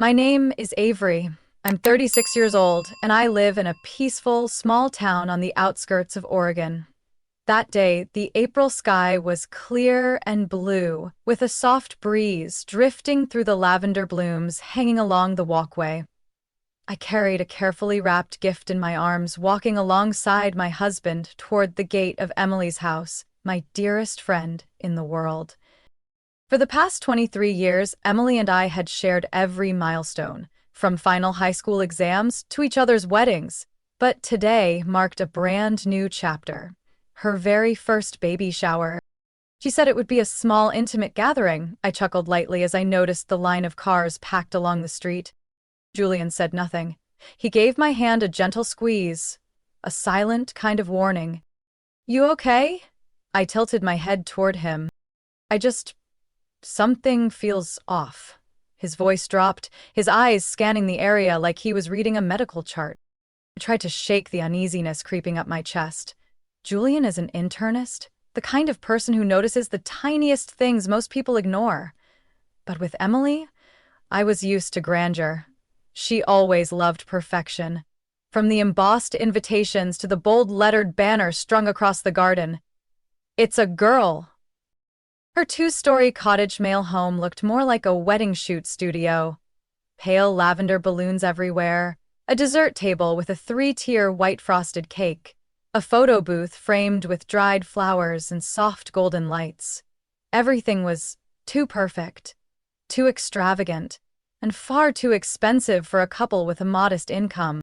My name is Avery. I'm 36 years old, and I live in a peaceful, small town on the outskirts of Oregon. That day, the April sky was clear and blue, with a soft breeze drifting through the lavender blooms hanging along the walkway. I carried a carefully wrapped gift in my arms, walking alongside my husband toward the gate of Emily's house, my dearest friend in the world. For the past 23 years, Emily and I had shared every milestone, from final high school exams to each other's weddings. But today marked a brand new chapter. Her very first baby shower. She said it would be a small, intimate gathering. I chuckled lightly as I noticed the line of cars packed along the street. Julian said nothing. He gave my hand a gentle squeeze, a silent kind of warning. "You okay?" I tilted my head toward him. I just Something feels off. His voice dropped, his eyes scanning the area like he was reading a medical chart. I tried to shake the uneasiness creeping up my chest. Julian is an internist, the kind of person who notices the tiniest things most people ignore. But with Emily, I was used to grandeur. She always loved perfection. From the embossed invitations to the bold lettered banner strung across the garden. "It's a girl." Her two-story cottage mail home looked more like a wedding shoot studio. Pale lavender balloons everywhere, a dessert table with a three-tier white frosted cake, a photo booth framed with dried flowers and soft golden lights. Everything was too perfect, too extravagant, and far too expensive for a couple with a modest income.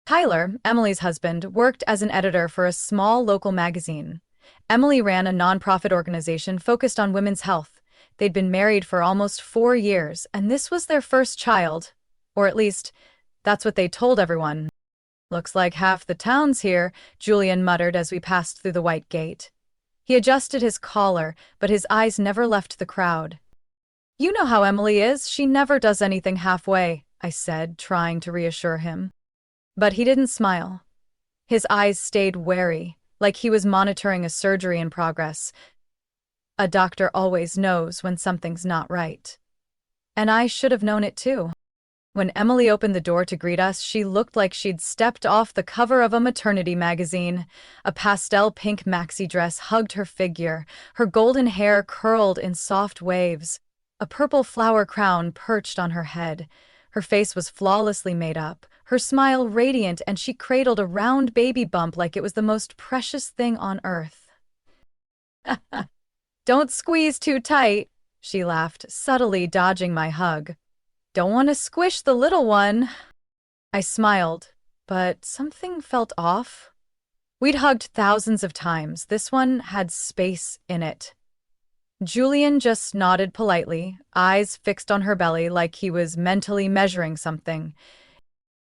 Tyler, Emily's husband, worked as an editor for a small local magazine. Emily ran a nonprofit organization focused on women's health. They'd been married for almost 4 years, and this was their first child. Or at least, that's what they told everyone. "Looks like half the town's here," Julian muttered as we passed through the white gate. He adjusted his collar, but his eyes never left the crowd. "You know how Emily is. She never does anything halfway," I said, trying to reassure him. But he didn't smile. His eyes stayed wary, like he was monitoring a surgery in progress. A doctor always knows when something's not right. And I should have known it too. When Emily opened the door to greet us, she looked like she'd stepped off the cover of a maternity magazine. A pastel pink maxi dress hugged her figure, her golden hair curled in soft waves. A purple flower crown perched on her head. Her face was flawlessly made up, her smile radiant, and she cradled a round baby bump like it was the most precious thing on earth. "Don't squeeze too tight," she laughed, subtly dodging my hug. "Don't want to squish the little one." I smiled, but something felt off. We'd hugged thousands of times. This one had space in it. Julian just nodded politely, eyes fixed on her belly like he was mentally measuring something.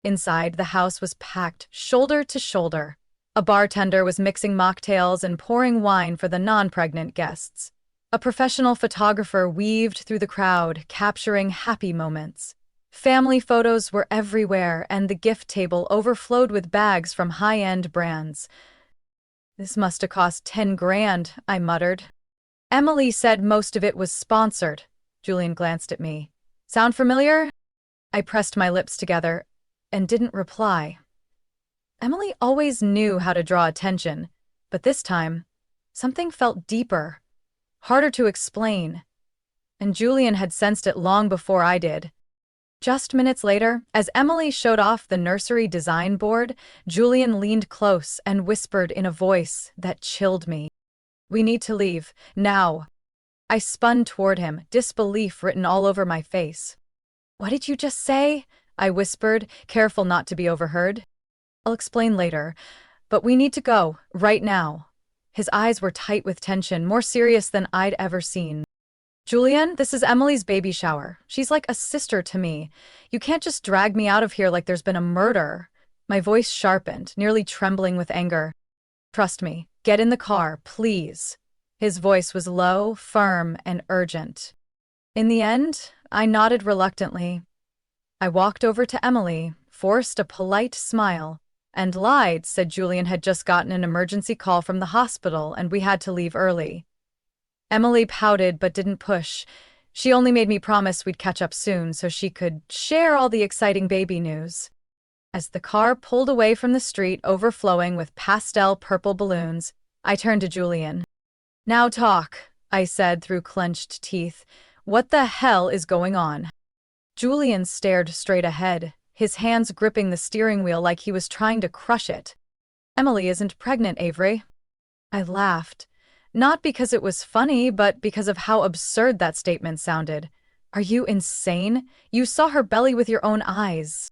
Inside, the house was packed, shoulder to shoulder. A bartender was mixing mocktails and pouring wine for the non-pregnant guests. A professional photographer weaved through the crowd, capturing happy moments. Family photos were everywhere, and the gift table overflowed with bags from high-end brands. "This must have cost 10 grand, I muttered. "Emily said most of it was sponsored." Julian glanced at me. "Sound familiar?" I pressed my lips together and didn't reply. Emily always knew how to draw attention, but this time, something felt deeper, harder to explain, and Julian had sensed it long before I did. Just minutes later, as Emily showed off the nursery design board, Julian leaned close and whispered in a voice that chilled me. "We need to leave, now." I spun toward him, disbelief written all over my face. "What did you just say?" I whispered, careful not to be overheard. "I'll explain later, but we need to go, right now." His eyes were tight with tension, more serious than I'd ever seen. "Julian, this is Emily's baby shower. She's like a sister to me. You can't just drag me out of here like there's been a murder." My voice sharpened, nearly trembling with anger. "Trust me. Get in the car, please." His voice was low, firm, and urgent. In the end, I nodded reluctantly. I walked over to Emily, forced a polite smile, and lied, said Julian had just gotten an emergency call from the hospital and we had to leave early. Emily pouted but didn't push. She only made me promise we'd catch up soon so she could share all the exciting baby news. As the car pulled away from the street overflowing with pastel purple balloons, I turned to Julian. "Now talk," I said through clenched teeth. "What the hell is going on?" Julian stared straight ahead, his hands gripping the steering wheel like he was trying to crush it. "Emily isn't pregnant, Avery." I laughed. Not because it was funny, but because of how absurd that statement sounded. "Are you insane? You saw her belly with your own eyes."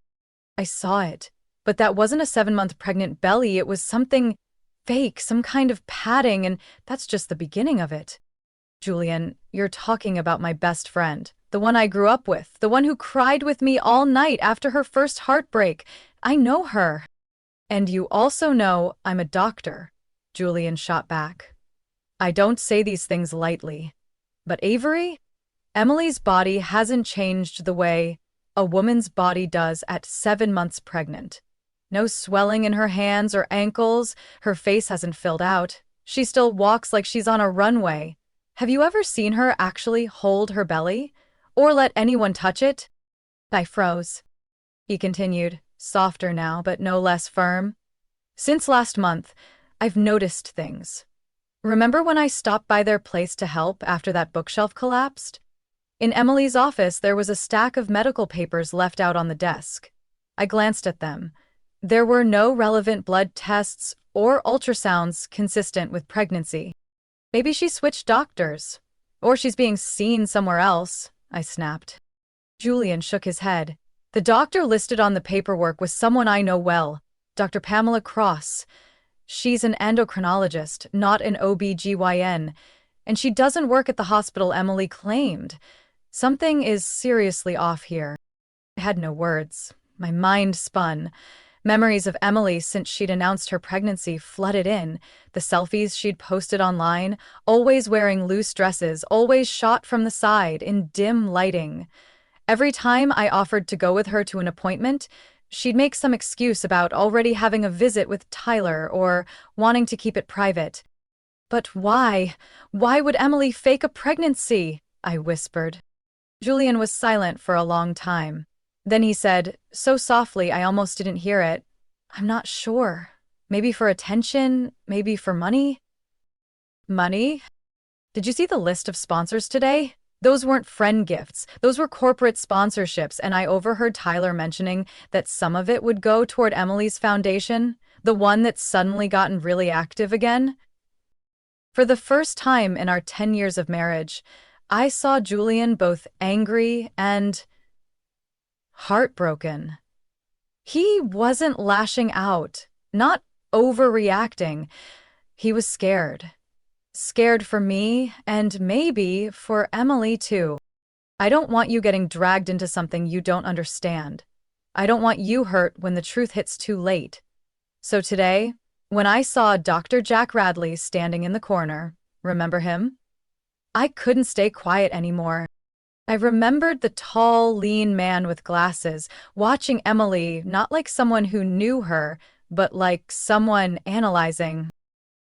I saw it, but that wasn't a 7-month pregnant belly. It was something fake, some kind of padding, and that's just the beginning of it. "Julian, you're talking about my best friend, the one I grew up with, the one who cried with me all night after her first heartbreak. I know her." "And you also know I'm a doctor," Julian shot back. "I don't say these things lightly. But Avery, Emily's body hasn't changed the way a woman's body does at 7 months pregnant. No swelling in her hands or ankles, her face hasn't filled out. She still walks like she's on a runway. Have you ever seen her actually hold her belly? Or let anyone touch it?" I froze. He continued, softer now, but no less firm. "Since last month, I've noticed things. Remember when I stopped by their place to help after that bookshelf collapsed? In Emily's office, there was a stack of medical papers left out on the desk. I glanced at them. There were no relevant blood tests or ultrasounds consistent with pregnancy. Maybe she switched doctors. Or she's being seen somewhere else," I snapped. Julian shook his head. "The doctor listed on the paperwork was someone I know well, Dr. Pamela Cross. She's an endocrinologist, not an OB/GYN, and she doesn't work at the hospital Emily claimed. Something is seriously off here." I had no words. My mind spun. Memories of Emily since she'd announced her pregnancy flooded in. The selfies she'd posted online, always wearing loose dresses, always shot from the side in dim lighting. Every time I offered to go with her to an appointment, she'd make some excuse about already having a visit with Tyler or wanting to keep it private. "But why? Why would Emily fake a pregnancy?" I whispered. Julian was silent for a long time. Then he said, so softly I almost didn't hear it, "I'm not sure. Maybe for attention, maybe for money." "Money? Did you see the list of sponsors today? Those weren't friend gifts. Those were corporate sponsorships, and I overheard Tyler mentioning that some of it would go toward Emily's foundation, the one that's suddenly gotten really active again." For the first time in our 10 years of marriage, I saw Julian both angry and heartbroken. He wasn't lashing out, not overreacting. He was scared. Scared for me, and maybe for Emily too. "I don't want you getting dragged into something you don't understand. I don't want you hurt when the truth hits too late." So today, when I saw Dr. Jack Radley standing in the corner, remember him? I couldn't stay quiet anymore. I remembered the tall, lean man with glasses, watching Emily not like someone who knew her, but like someone analyzing.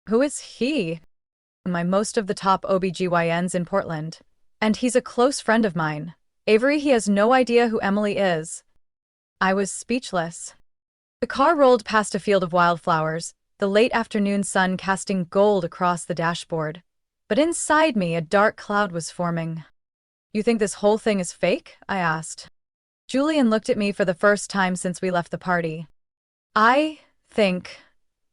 Who is he? My most of the top OB/GYNs in Portland. And he's a close friend of mine. Avery, he has no idea who Emily is. I was speechless. The car rolled past a field of wildflowers, the late afternoon sun casting gold across the dashboard. But inside me, a dark cloud was forming. "You think this whole thing is fake?" I asked. Julian looked at me for the first time since we left the party. "I think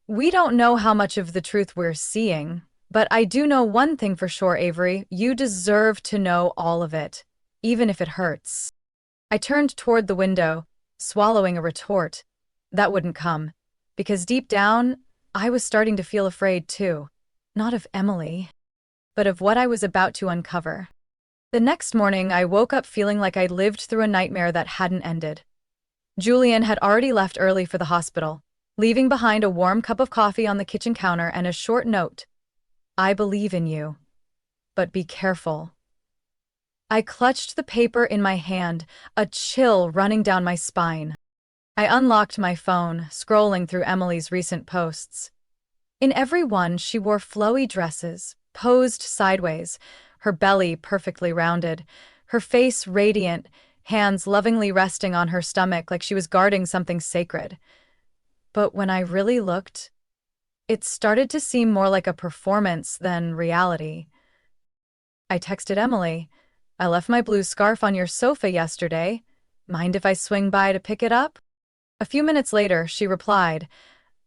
we don't know how much of the truth we're seeing, but I do know one thing for sure, Avery. You deserve to know all of it, even if it hurts." I turned toward the window, swallowing a retort. That wouldn't come, because deep down, I was starting to feel afraid too. Not of Emily, but of what I was about to uncover. The next morning, I woke up feeling like I'd lived through a nightmare that hadn't ended. Julian had already left early for the hospital, leaving behind a warm cup of coffee on the kitchen counter and a short note. "I believe in you, but be careful." I clutched the paper in my hand, a chill running down my spine. I unlocked my phone, scrolling through Emily's recent posts. In every one, she wore flowy dresses, posed sideways, her belly perfectly rounded, her face radiant, hands lovingly resting on her stomach like she was guarding something sacred. But when I really looked, it started to seem more like a performance than reality. I texted Emily, "I left my blue scarf on your sofa yesterday. Mind if I swing by to pick it up?" A few minutes later, she replied,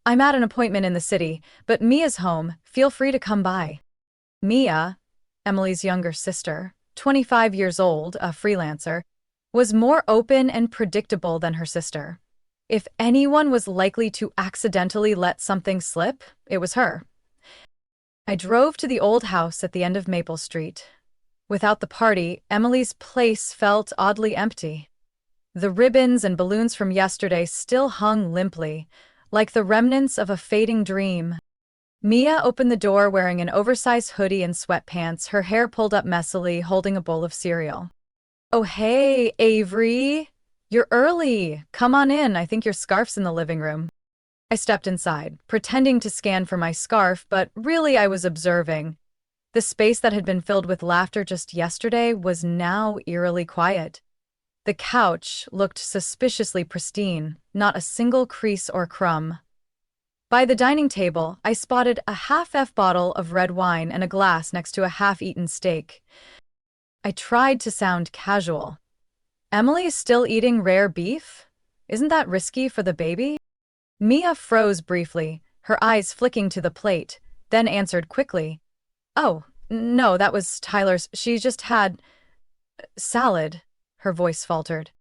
"I'm at an appointment in the city, but Mia's home. Feel free to come by." Mia, Emily's younger sister, 25 years old, a freelancer, was more open and predictable than her sister. If anyone was likely to accidentally let something slip, it was her. I drove to the old house at the end of Maple Street. Without the party, Emily's place felt oddly empty. The ribbons and balloons from yesterday still hung limply, like the remnants of a fading dream. Mia opened the door wearing an oversized hoodie and sweatpants, her hair pulled up messily, holding a bowl of cereal. "Oh hey, Avery! You're early! Come on in, I think your scarf's in the living room." I stepped inside, pretending to scan for my scarf, but really I was observing. The space that had been filled with laughter just yesterday was now eerily quiet. The couch looked suspiciously pristine, not a single crease or crumb. By the dining table, I spotted a half-F bottle of red wine and a glass next to a half-eaten steak. I tried to sound casual. "Emily is still eating rare beef? Isn't that risky for the baby?" Mia froze briefly, her eyes flicking to the plate, then answered quickly, "Oh, no, that was Tyler's. She just had salad," her voice faltered.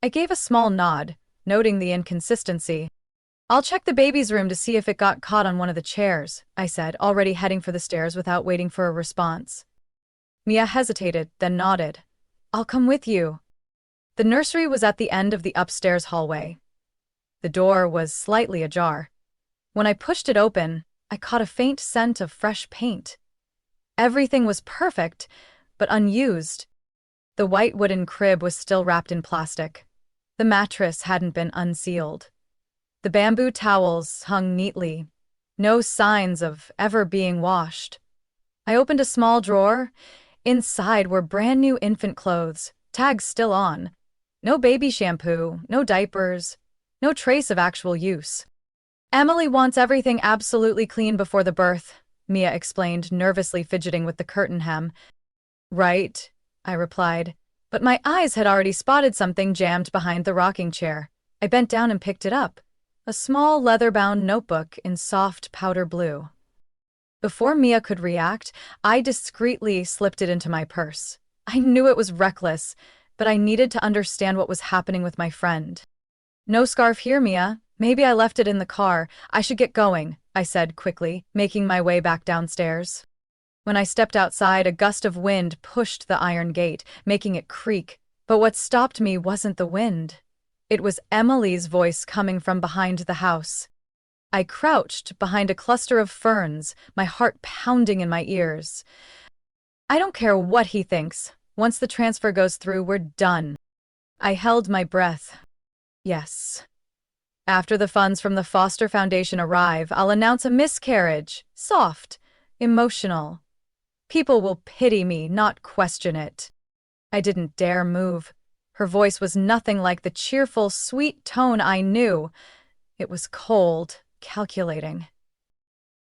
I gave a small nod, noting the inconsistency. "I'll check the baby's room to see if it got caught on one of the chairs," I said, already heading for the stairs without waiting for a response. Mia hesitated, then nodded. "I'll come with you." The nursery was at the end of the upstairs hallway. The door was slightly ajar. When I pushed it open, I caught a faint scent of fresh paint. Everything was perfect, but unused. The white wooden crib was still wrapped in plastic. The mattress hadn't been unsealed. The bamboo towels hung neatly, no signs of ever being washed. I opened a small drawer. Inside were brand new infant clothes, tags still on. No baby shampoo, no diapers, no trace of actual use. "Emily wants everything absolutely clean before the birth," Mia explained, nervously fidgeting with the curtain hem. "Right," I replied, but my eyes had already spotted something jammed behind the rocking chair. I bent down and picked it up. A small leather-bound notebook in soft powder blue. Before Mia could react, I discreetly slipped it into my purse. I knew it was reckless, but I needed to understand what was happening with my friend. "No scarf here, Mia. Maybe I left it in the car. I should get going," I said quickly, making my way back downstairs. When I stepped outside, a gust of wind pushed the iron gate, making it creak. But what stopped me wasn't the wind. It was Emily's voice coming from behind the house. I crouched behind a cluster of ferns, my heart pounding in my ears. "I don't care what he thinks. Once the transfer goes through, we're done." I held my breath. "Yes. After the funds from the Foster Foundation arrive, I'll announce a miscarriage. Soft, emotional. People will pity me, not question it." I didn't dare move. Her voice was nothing like the cheerful, sweet tone I knew. It was cold, calculating.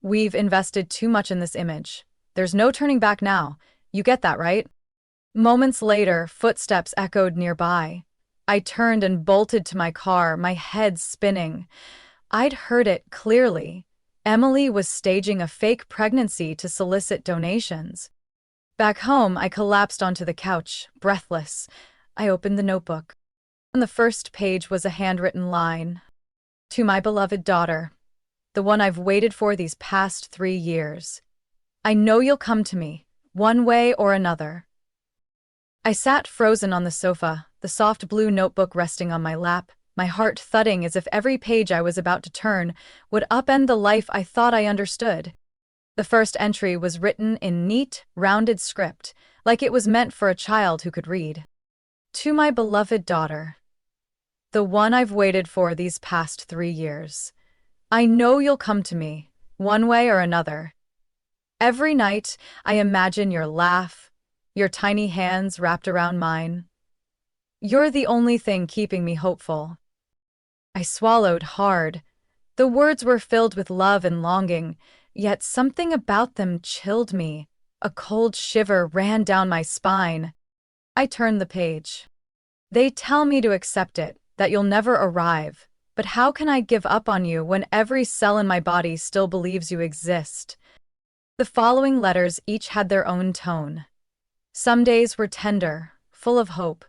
"We've invested too much in this image. There's no turning back now. You get that, right?" Moments later, footsteps echoed nearby. I turned and bolted to my car, my head spinning. I'd heard it clearly. Emily was staging a fake pregnancy to solicit donations. Back home, I collapsed onto the couch, breathless. I opened the notebook. On the first page was a handwritten line. "To my beloved daughter, the one I've waited for these past 3 years. I know you'll come to me, one way or another." I sat frozen on the sofa, the soft blue notebook resting on my lap, my heart thudding as if every page I was about to turn would upend the life I thought I understood. The first entry was written in neat, rounded script, like it was meant for a child who could read. "To my beloved daughter, the one I've waited for these past 3 years. I know you'll come to me, one way or another. Every night, I imagine your laugh, your tiny hands wrapped around mine. You're the only thing keeping me hopeful. I swallowed hard. The words were filled with love and longing, yet something about them chilled me. A cold shiver ran down my spine. I turned the page. They tell me to accept it, that you'll never arrive. But how can I give up on you when every cell in my body still believes you exist? The following letters each had their own tone. Some days were tender, full of hope.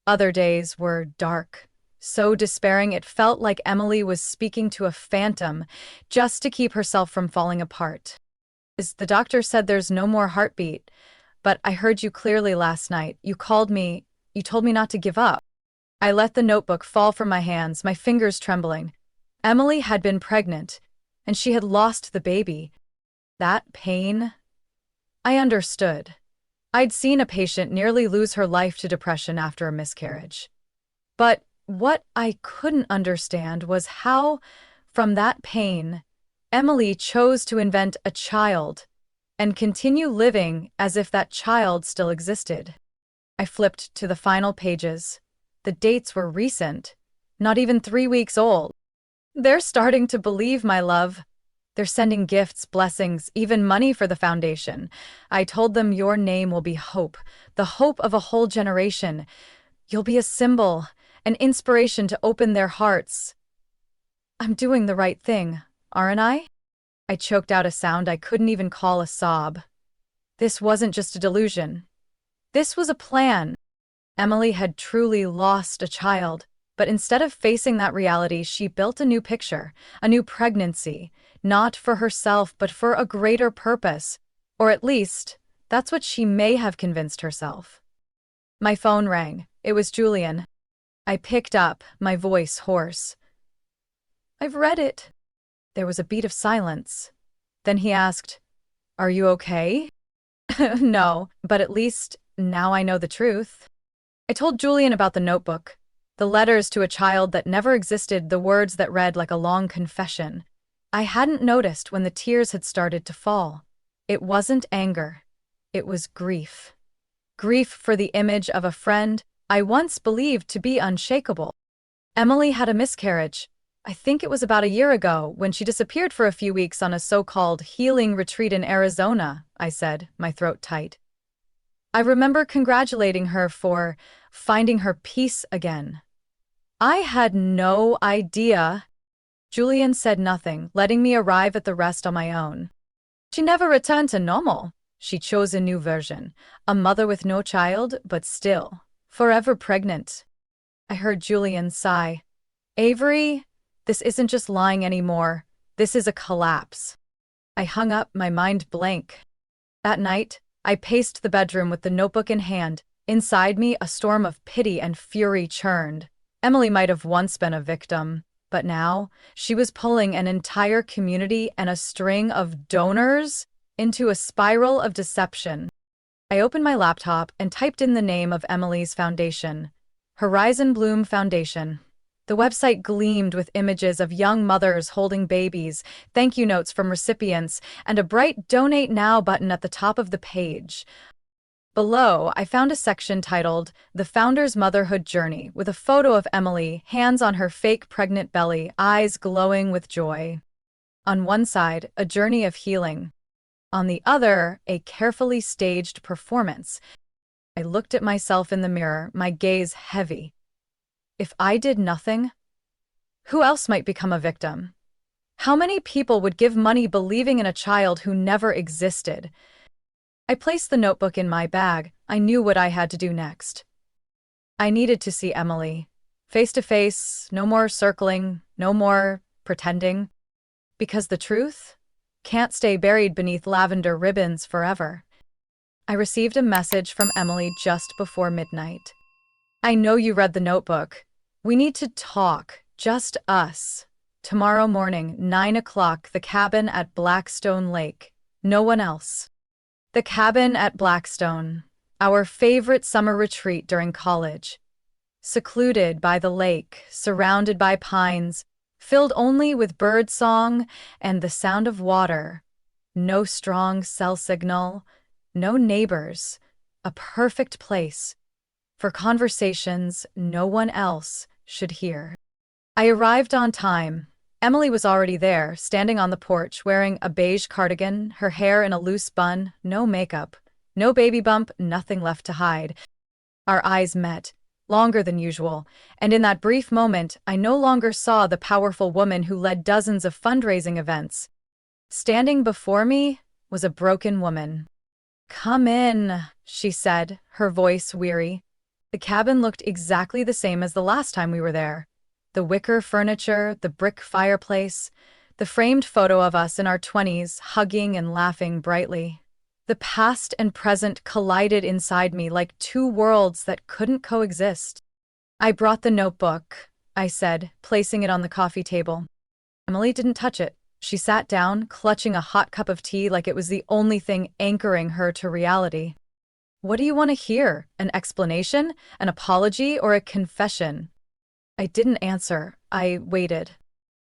Other days were dark, so despairing it felt like Emily was speaking to a phantom just to keep herself from falling apart. The doctor said there's no more heartbeat, but I heard you clearly last night. You called me, you told me not to give up. I let the notebook fall from my hands, my fingers trembling. Emily had been pregnant, and she had lost the baby. That pain? I understood. I'd seen a patient nearly lose her life to depression after a miscarriage. But what I couldn't understand was how, from that pain, Emily chose to invent a child and continue living as if that child still existed. I flipped to the final pages. The dates were recent, not even 3 weeks old. They're starting to believe, my love. They're sending gifts, blessings, even money for the foundation. I told them your name will be hope, the hope of a whole generation. You'll be a symbol, an inspiration to open their hearts. I'm doing the right thing, aren't I? I choked out a sound I couldn't even call a sob. This wasn't just a delusion. This was a plan. Emily had truly lost a child, but instead of facing that reality, she built a new picture, a new pregnancy, not for herself, but for a greater purpose. Or at least, that's what she may have convinced herself. My phone rang. It was Julian. I picked up, my voice hoarse. I've read it. There was a beat of silence. Then he asked, "Are you okay?" No, but at least now I know the truth. I told Julian about the notebook, the letters to a child that never existed, the words that read like a long confession. I hadn't noticed when the tears had started to fall. It wasn't anger. It was grief. Grief for the image of a friend I once believed to be unshakable. Emily had a miscarriage. I think it was about a year ago when she disappeared for a few weeks on a so-called healing retreat in Arizona, I said, my throat tight. I remember congratulating her for finding her peace again. I had no idea. Julian said nothing, letting me arrive at the rest on my own. She never returned to normal. She chose a new version, a mother with no child, but still, forever pregnant. I heard Julian sigh. Avery, this isn't just lying anymore. This is a collapse. I hung up, my mind blank. That night, I paced the bedroom with the notebook in hand. Inside me, a storm of pity and fury churned. Emily might have once been a victim, but now she was pulling an entire community and a string of donors into a spiral of deception. I opened my laptop and typed in the name of Emily's foundation, Horizon Bloom Foundation. The website gleamed with images of young mothers holding babies, thank you notes from recipients, and a bright Donate Now button at the top of the page. Below, I found a section titled The Founder's Motherhood Journey, with a photo of Emily, hands on her fake pregnant belly, eyes glowing with joy. On one side, a journey of healing. On the other, a carefully staged performance. I looked at myself in the mirror, my gaze heavy. If I did nothing, who else might become a victim? How many people would give money believing in a child who never existed? I placed the notebook in my bag. I knew what I had to do next. I needed to see Emily. Face to face, no more circling, no more pretending. Because the truth can't stay buried beneath lavender ribbons forever. I received a message from Emily just before midnight. I know you read the notebook. We need to talk, just us. Tomorrow morning, 9 o'clock, the cabin at Blackstone Lake. No one else. The cabin at Blackstone, our favorite summer retreat during college. Secluded by the lake, surrounded by pines, filled only with bird song and the sound of water. No strong cell signal, no neighbors, a perfect place for conversations no one else should hear. I arrived on time. Emily was already there, standing on the porch, wearing a beige cardigan, her hair in a loose bun, no makeup, no baby bump, nothing left to hide. Our eyes met, longer than usual, and in that brief moment, I no longer saw the powerful woman who led dozens of fundraising events. Standing before me was a broken woman. "Come in," she said, her voice weary. The cabin looked exactly the same as the last time we were there. The wicker furniture, the brick fireplace, the framed photo of us in our 20s, hugging and laughing brightly. The past and present collided inside me like two worlds that couldn't coexist. "I brought the notebook," I said, placing it on the coffee table. Emily didn't touch it. She sat down, clutching a hot cup of tea like it was the only thing anchoring her to reality. "What do you want to hear? An explanation, an apology, or a confession?" I didn't answer. I waited.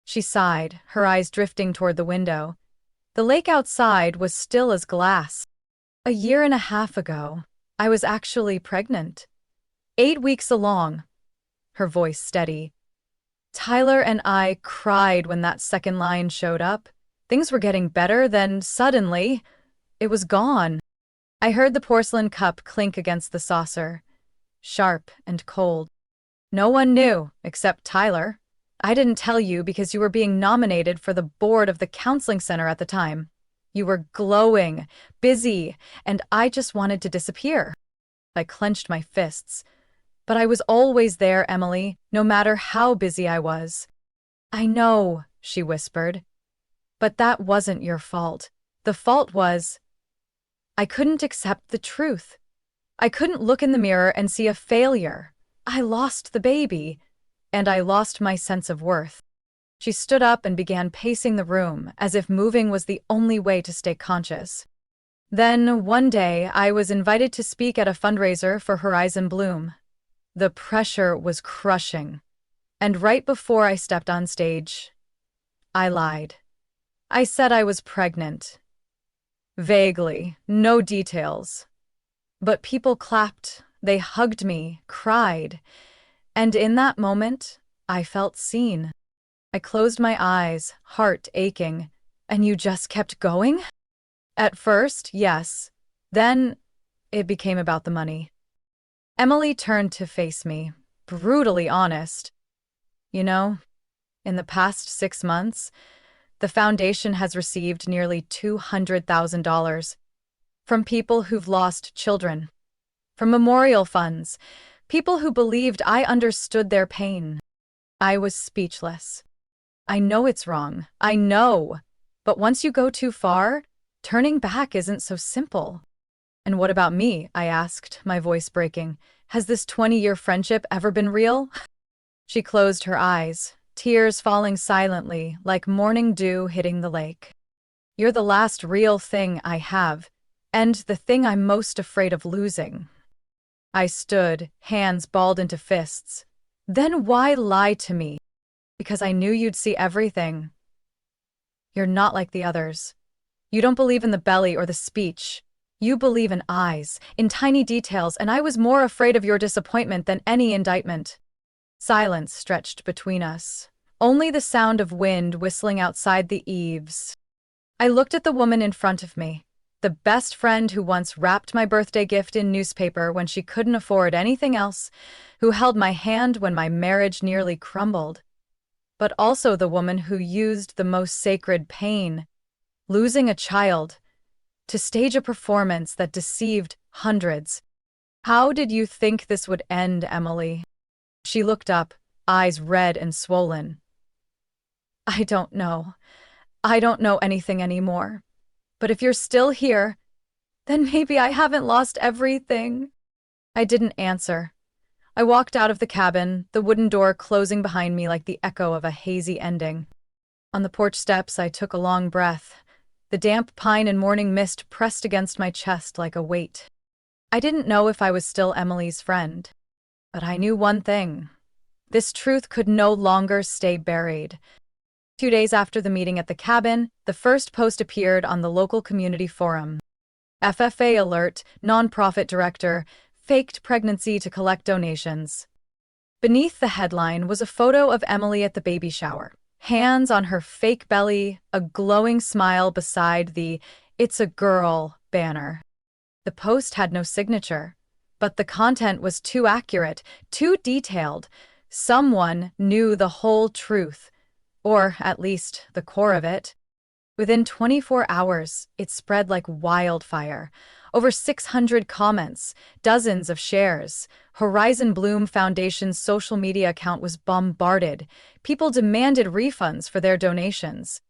She sighed, her eyes drifting toward the window. The lake outside was still as glass. "A year and a half ago, I was actually pregnant. 8 weeks along." Her voice steady. "Tyler and I cried when that second line showed up. Things were getting better, then suddenly, it was gone." I heard the porcelain cup clink against the saucer, sharp and cold. "No one knew, except Tyler. I didn't tell you because you were being nominated for the board of the counseling center at the time. You were glowing, busy, and I just wanted to disappear." I clenched my fists. "But I was always there, Emily, no matter how busy I was." "I know," she whispered. "But that wasn't your fault. The fault was I couldn't accept the truth. I couldn't look in the mirror and see a failure. I lost the baby, and I lost my sense of worth." She stood up and began pacing the room, as if moving was the only way to stay conscious. Then, one day, I was invited to speak at a fundraiser for Horizon Bloom. The pressure was crushing. And right before I stepped on stage, I lied. I said I was pregnant. Vaguely, no details. But people clapped, they hugged me, cried. And in that moment, I felt seen. I closed my eyes, heart aching. "And you just kept going?" "At first, yes. Then, it became about the money." Emily turned to face me, brutally honest. "You know, in the past 6 months, the foundation has received nearly $200,000 from people who've lost children, from memorial funds, people who believed I understood their pain." I was speechless. "I know it's wrong. I know. But once you go too far, turning back isn't so simple." "And what about me?" I asked, my voice breaking. "Has this 20-year friendship ever been real?" She closed her eyes, tears falling silently like morning dew hitting the lake. "You're the last real thing I have, and the thing I'm most afraid of losing." I stood, hands balled into fists. "Then why lie to me?" "Because I knew you'd see everything. You're not like the others. You don't believe in the belly or the speech. You believe in eyes, in tiny details, and I was more afraid of your disappointment than any indictment." Silence stretched between us, only the sound of wind whistling outside the eaves. I looked at the woman in front of me, the best friend who once wrapped my birthday gift in newspaper when she couldn't afford anything else, who held my hand when my marriage nearly crumbled. But also the woman who used the most sacred pain, losing a child, to stage a performance that deceived hundreds. "How did you think this would end, Emily?" She looked up, eyes red and swollen. "I don't know. I don't know anything anymore. But if you're still here, then maybe I haven't lost everything." I didn't answer. I walked out of the cabin, the wooden door closing behind me like the echo of a hazy ending. On the porch steps, I took a long breath. The damp pine and morning mist pressed against my chest like a weight. I didn't know if I was still Emily's friend. But I knew one thing. This truth could no longer stay buried. 2 days after the meeting at the cabin, the first post appeared on the local community forum. FFA alert, nonprofit director, faked pregnancy to collect donations. Beneath the headline was a photo of Emily at the baby shower. Hands on her fake belly, a glowing smile beside the "It's a girl" banner. The post had no signature, but the content was too accurate, too detailed. Someone knew the whole truth, or at least the core of it. Within 24 hours, it spread like wildfire. Over 600 comments, dozens of shares. Horizon Bloom Foundation's social media account was bombarded. People demanded refunds for their donations.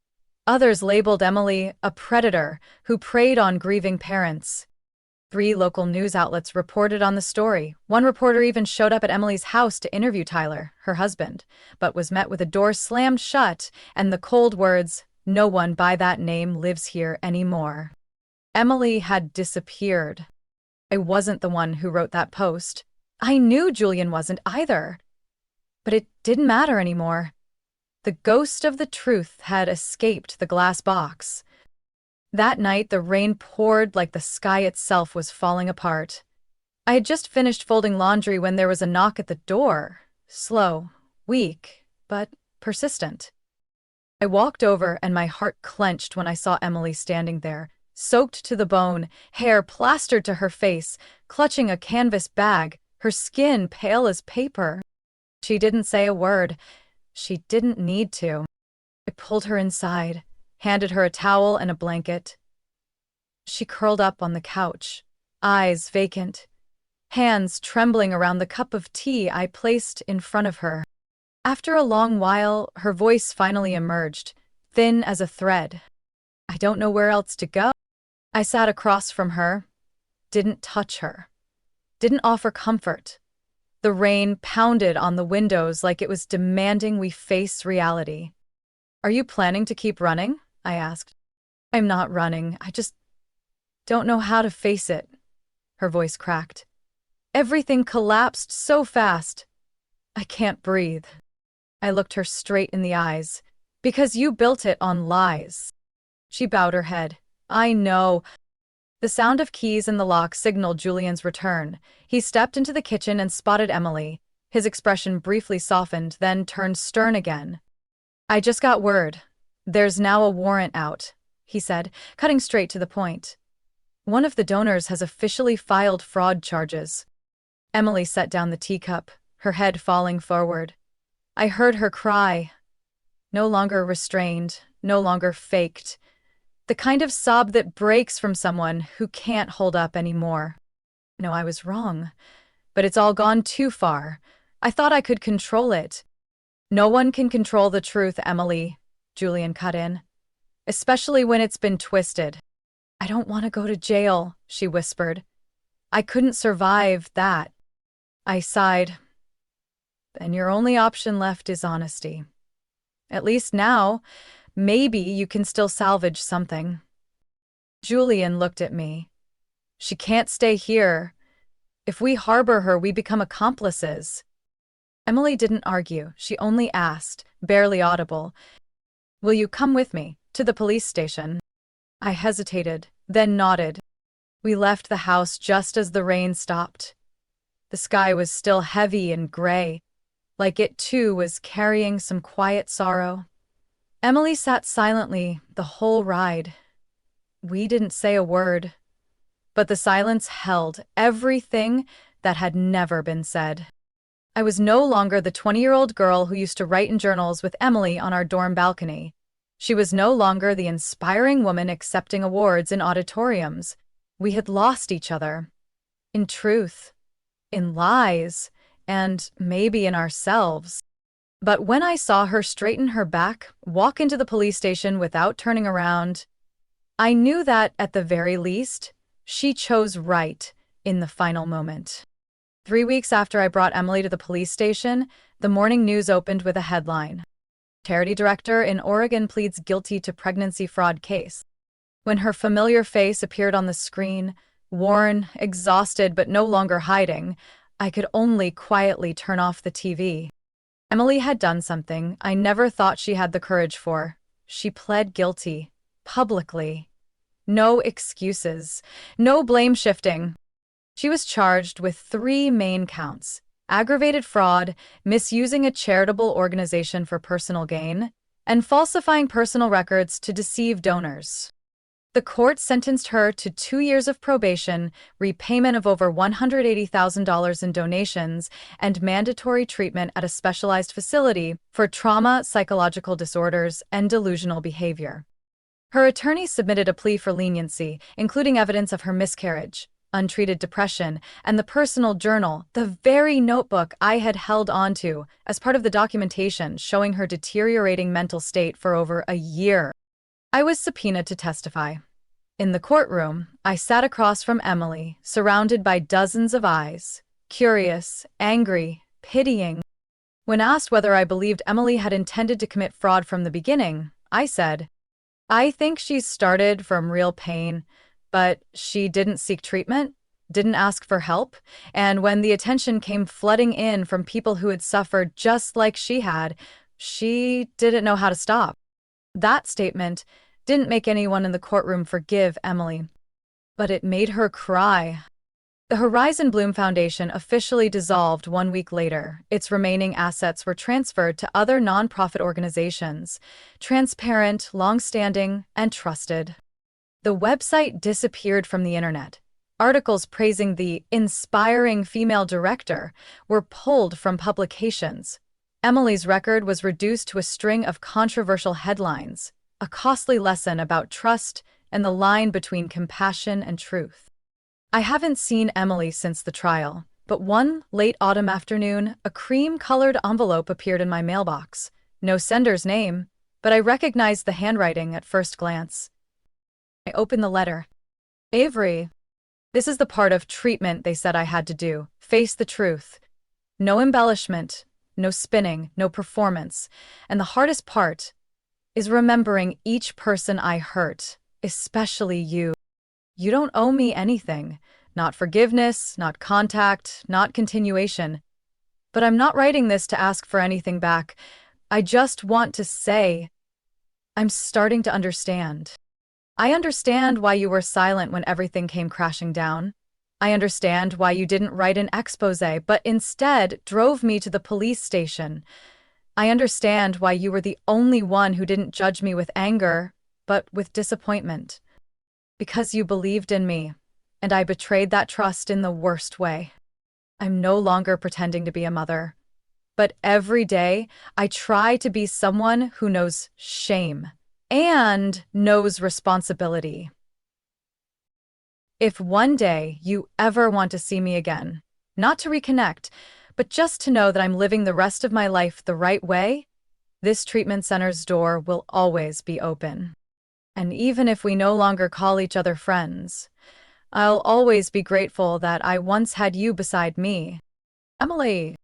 Others labeled Emily a predator who preyed on grieving parents. 3 local news outlets reported on the story. One reporter even showed up at Emily's house to interview Tyler, her husband, but was met with a door slammed shut and the cold words, "No one by that name lives here anymore." Emily had disappeared. I wasn't the one who wrote that post. I knew Julian wasn't either. But it didn't matter anymore. The ghost of the truth had escaped the glass box. That night, the rain poured like the sky itself was falling apart. I had just finished folding laundry when there was a knock at the door. Slow, weak, but persistent. I walked over and my heart clenched when I saw Emily standing there, soaked to the bone, hair plastered to her face, clutching a canvas bag, her skin pale as paper. She didn't say a word. She didn't need to. I pulled her inside, handed her a towel and a blanket. She curled up on the couch, eyes vacant, hands trembling around the cup of tea I placed in front of her. After a long while, her voice finally emerged, thin as a thread. "I don't know where else to go." I sat across from her, didn't touch her, didn't offer comfort. The rain pounded on the windows like it was demanding we face reality. "Are you planning to keep running?" I asked. "I'm not running. I just don't know how to face it." Her voice cracked. Everything collapsed so fast. "I can't breathe." I looked her straight in the eyes. "Because you built it on lies." She bowed her head. "I know." The sound of keys in the lock signaled Julian's return. He stepped into the kitchen and spotted Emily. His expression briefly softened, then turned stern again. "I just got word. There's now a warrant out," he said, cutting straight to the point. "One of the donors has officially filed fraud charges." Emily set down the teacup, her head falling forward. I heard her cry. No longer restrained, no longer faked. The kind of sob that breaks from someone who can't hold up anymore. No, I was wrong. But it's all gone too far. I thought I could control it. "No one can control the truth, Emily," Julian cut in. "Especially when it's been twisted." "I don't want to go to jail," she whispered. "I couldn't survive that." I sighed. "Then your only option left is honesty. At least now, maybe you can still salvage something." Julian looked at me. "She can't stay here. If we harbor her, we become accomplices." Emily didn't argue. She only asked, barely audible, "Will you come with me to the police station?" I hesitated, then nodded. We left the house just as the rain stopped. The sky was still heavy and gray, like it too was carrying some quiet sorrow. Emily sat silently the whole ride. We didn't say a word, but the silence held everything that had never been said. I was no longer the 20-year-old girl who used to write in journals with Emily on our dorm balcony. She was no longer the inspiring woman accepting awards in auditoriums. We had lost each other. In truth, in lies, and maybe in ourselves. But when I saw her straighten her back, walk into the police station without turning around, I knew that, at the very least, she chose right in the final moment. 3 weeks after I brought Emily to the police station, the morning news opened with a headline. Charity director in Oregon pleads guilty to pregnancy fraud case. When her familiar face appeared on the screen, worn, exhausted, but no longer hiding, I could only quietly turn off the TV. Emily had done something I never thought she had the courage for. She pled guilty, publicly. No excuses. No blame shifting. She was charged with three main counts: aggravated fraud, misusing a charitable organization for personal gain, and falsifying personal records to deceive donors. The court sentenced her to 2 years of probation, repayment of over $180,000 in donations, and mandatory treatment at a specialized facility for trauma, psychological disorders, and delusional behavior. Her attorney submitted a plea for leniency, including evidence of her miscarriage, untreated depression, and the personal journal, the very notebook I had held onto, as part of the documentation showing her deteriorating mental state for over a year. I was subpoenaed to testify. In the courtroom, I sat across from Emily, surrounded by dozens of eyes, curious, angry, pitying. When asked whether I believed Emily had intended to commit fraud from the beginning, I said, "I think she started from real pain, but she didn't seek treatment, didn't ask for help, and when the attention came flooding in from people who had suffered just like she didn't know how to stop." That statement didn't make anyone in the courtroom forgive Emily, but it made her cry. The Horizon Bloom Foundation officially dissolved 1 week later. Its remaining assets were transferred to other nonprofit organizations, transparent, long-standing, and trusted. The website disappeared from the internet. Articles praising the inspiring female director were pulled from publications. Emily's record was reduced to a string of controversial headlines, a costly lesson about trust and the line between compassion and truth. I haven't seen Emily since the trial, but one late autumn afternoon, a cream-colored envelope appeared in my mailbox. No sender's name, but I recognized the handwriting at first glance. I opened the letter. "Avery, this is the part of treatment they said I had to do. Face the truth. No embellishment, no spinning, no performance. And the hardest part is remembering each person I hurt, especially you. You don't owe me anything. Not forgiveness, not contact, not continuation. But I'm not writing this to ask for anything back. I just want to say, I'm starting to understand. I understand why you were silent when everything came crashing down. I understand why you didn't write an exposé, but instead drove me to the police station. I understand why you were the only one who didn't judge me with anger, but with disappointment. Because you believed in me, and I betrayed that trust in the worst way. I'm no longer pretending to be a mother, but every day I try to be someone who knows shame and knows responsibility. If one day you ever want to see me again, not to reconnect, but just to know that I'm living the rest of my life the right way, this treatment center's door will always be open. And even if we no longer call each other friends, I'll always be grateful that I once had you beside me. Emily."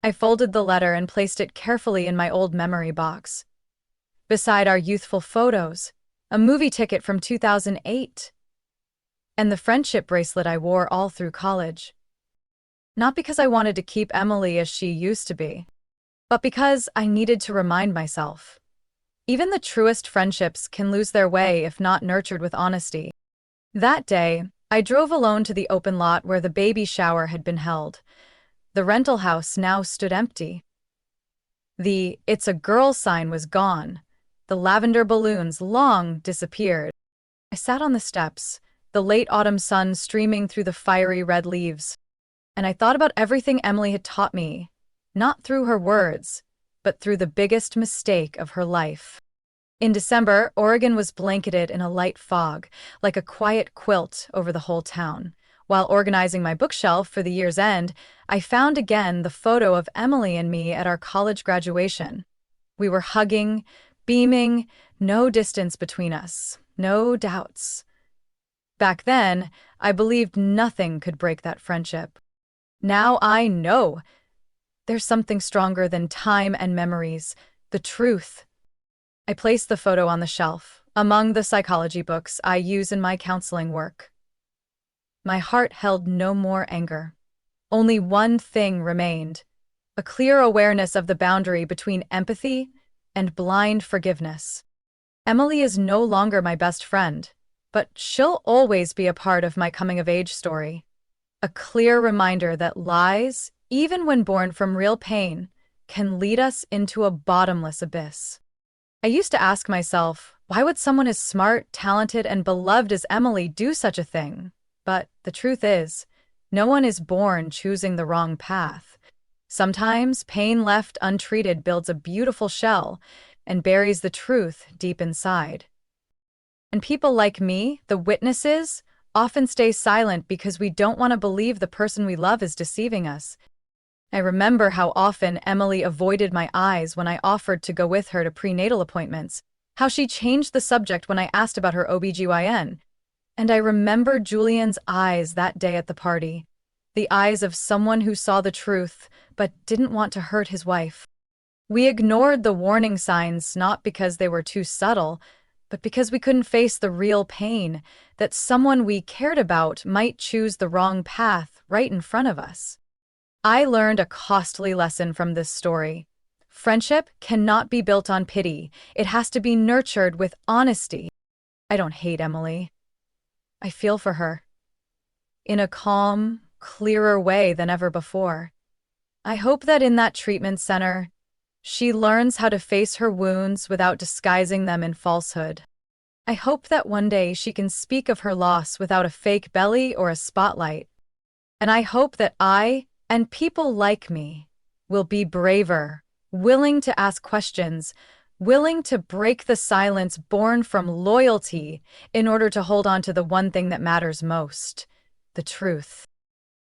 I folded the letter and placed it carefully in my old memory box. Beside our youthful photos, a movie ticket from 2008, and the friendship bracelet I wore all through college. Not because I wanted to keep Emily as she used to be, but because I needed to remind myself. Even the truest friendships can lose their way if not nurtured with honesty. That day, I drove alone to the open lot where the baby shower had been held. The rental house now stood empty. The "It's a girl" sign was gone. The lavender balloons long disappeared. I sat on the steps, the late autumn sun streaming through the fiery red leaves, and I thought about everything Emily had taught me, not through her words, but through the biggest mistake of her life. In December, Oregon was blanketed in a light fog, like a quiet quilt over the whole town. While organizing my bookshelf for the year's end, I found again the photo of Emily and me at our college graduation. We were hugging, beaming, no distance between us, no doubts. Back then, I believed nothing could break that friendship. Now I know there's something stronger than time and memories, the truth. I placed the photo on the shelf, among the psychology books I use in my counseling work. My heart held no more anger. Only one thing remained: a clear awareness of the boundary between empathy and blind forgiveness. Emily is no longer my best friend, but she'll always be a part of my coming-of-age story. A clear reminder that lies, even when born from real pain, can lead us into a bottomless abyss. I used to ask myself, why would someone as smart, talented, and beloved as Emily do such a thing? But the truth is, no one is born choosing the wrong path. Sometimes pain left untreated builds a beautiful shell and buries the truth deep inside. And people like me, the witnesses, often stay silent because we don't want to believe the person we love is deceiving us. I remember how often Emily avoided my eyes when I offered to go with her to prenatal appointments, how she changed the subject when I asked about her OBGYN. And I remember Julian's eyes that day at the party, the eyes of someone who saw the truth but didn't want to hurt his wife. We ignored the warning signs not because they were too subtle, but because we couldn't face the real pain that someone we cared about might choose the wrong path right in front of us. I learned a costly lesson from this story. Friendship cannot be built on pity. It has to be nurtured with honesty. I don't hate Emily. I feel for her. In a calm, clearer way than ever before. I hope that in that treatment center, she learns how to face her wounds without disguising them in falsehood. I hope that one day she can speak of her loss without a fake belly or a spotlight. And I hope that I, and people like me, will be braver, willing to ask questions, willing to break the silence born from loyalty in order to hold on to the one thing that matters most, the truth.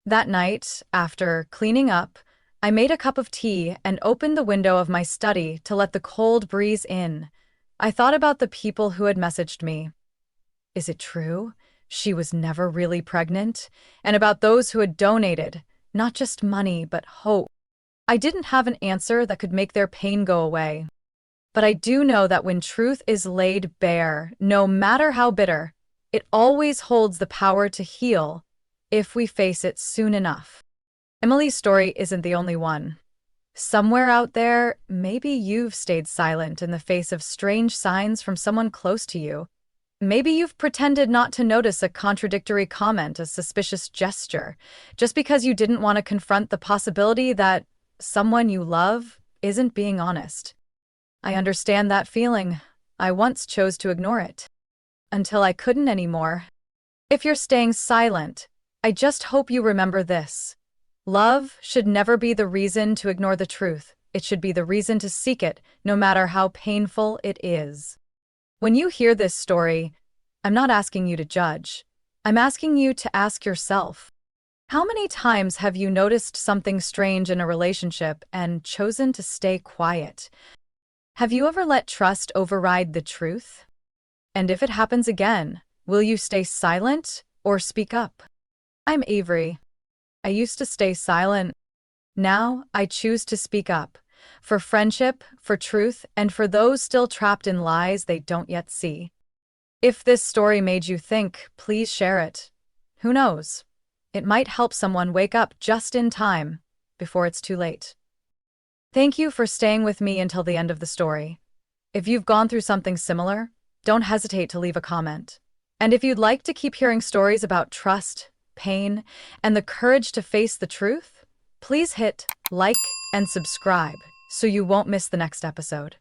That night, after cleaning up, I made a cup of tea and opened the window of my study to let the cold breeze in. I thought about the people who had messaged me. Is it true? She was never really pregnant? And about those who had donated, not just money, but hope. I didn't have an answer that could make their pain go away. But I do know that when truth is laid bare, no matter how bitter, it always holds the power to heal if we face it soon enough. Emily's story isn't the only one. Somewhere out there, maybe you've stayed silent in the face of strange signs from someone close to you. Maybe you've pretended not to notice a contradictory comment, a suspicious gesture, just because you didn't want to confront the possibility that someone you love isn't being honest. I understand that feeling. I once chose to ignore it. Until I couldn't anymore. If you're staying silent, I just hope you remember this. Love should never be the reason to ignore the truth. It should be the reason to seek it, no matter how painful it is. When you hear this story, I'm not asking you to judge. I'm asking you to ask yourself, how many times have you noticed something strange in a relationship and chosen to stay quiet? Have you ever let trust override the truth? And if it happens again, will you stay silent or speak up? I'm Avery. I used to stay silent. Now I choose to speak up. For friendship, for truth, and for those still trapped in lies they don't yet see. If this story made you think, please share it. Who knows? It might help someone wake up just in time, before it's too late. Thank you for staying with me until the end of the story. If you've gone through something similar, don't hesitate to leave a comment. And if you'd like to keep hearing stories about trust, pain, and the courage to face the truth, please hit like and subscribe so you won't miss the next episode.